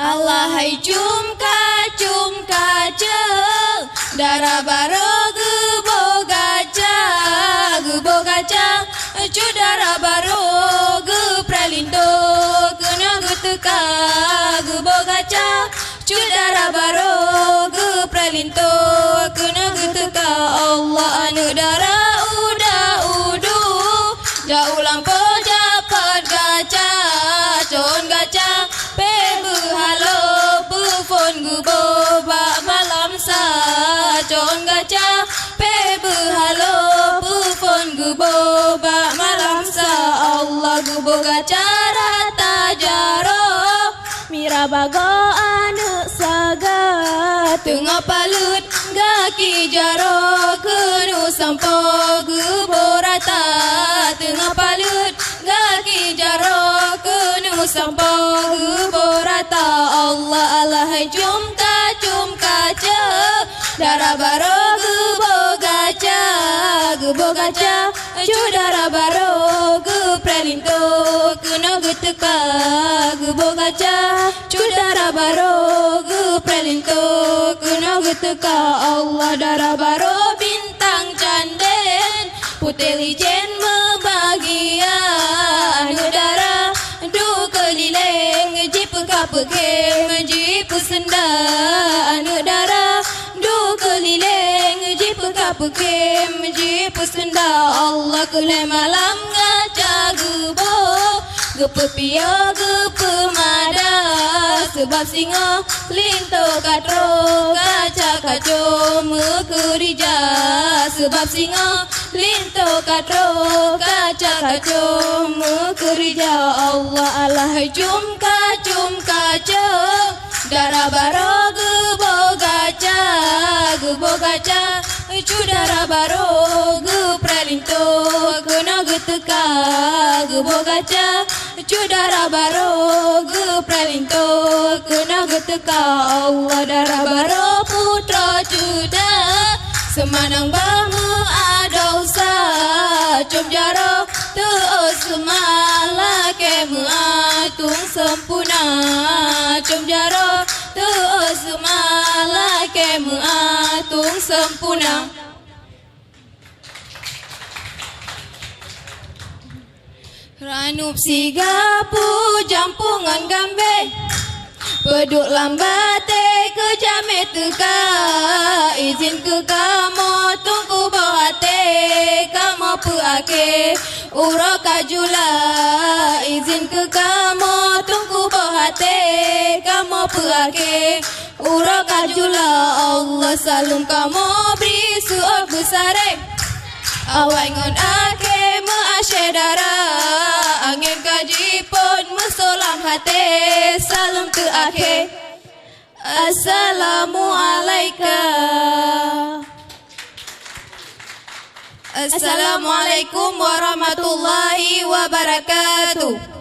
Allahai cum kaca darah baro gebo gaca cu darah baro ge pralindo kena geteka gebo gaca cu darah baro ge pralindo kena geteka Allah anu darah udu da ulang po dapat gaca con gaca pe halo pufon gubo ba malam sa con gaca pe halo pufon gubo ba malam sa Allah gubo gaca rata jaro mira bago anu saga tengah palut gaki jaro kenu sampo gubo rata tengah palut gaki jaro kenu sampo gubo rata Allah Allahai cum kaca darah baro gubo gaca cu darah baro gu prelinto kena geteka gubo gaca cu darah baro gu prelinto kena geteka Allah darah baro bintang canden putih licin membahagia anu darah du kelileng jip kapekem jip senda anu darah du kelileng jip kapekem jip senda Allah kele malam ngaca gubo gepepio gepemada sebab singo linto katro kaca kaco mekerja sebab singo linto katro kaca kaco mekerja Allah Allahai cum kaca darah baro gebo gaca cu darah baro ge pralinto kena geteka gebo gaca cu darah baro ge pralinto kena geteka Allah darah baro putra cuda semanang bangu adosa cum jaro tuos semala kemu atung sempuna cum jaro tuos semala kemu atung sempuna. Ranup siga pu jampungan gambe peduk lambate ke jame teka izin ke kamu tunggu bahate kamu puake uro kajula izin ke kamu tunggu bahate kamu puake uro kajula Allah salum kamu beri suor besare awai ngon ake mengasyedara angin kaji pun musolam hati salam tu ake Assalamualaikum warahmatullahi wabarakatuh.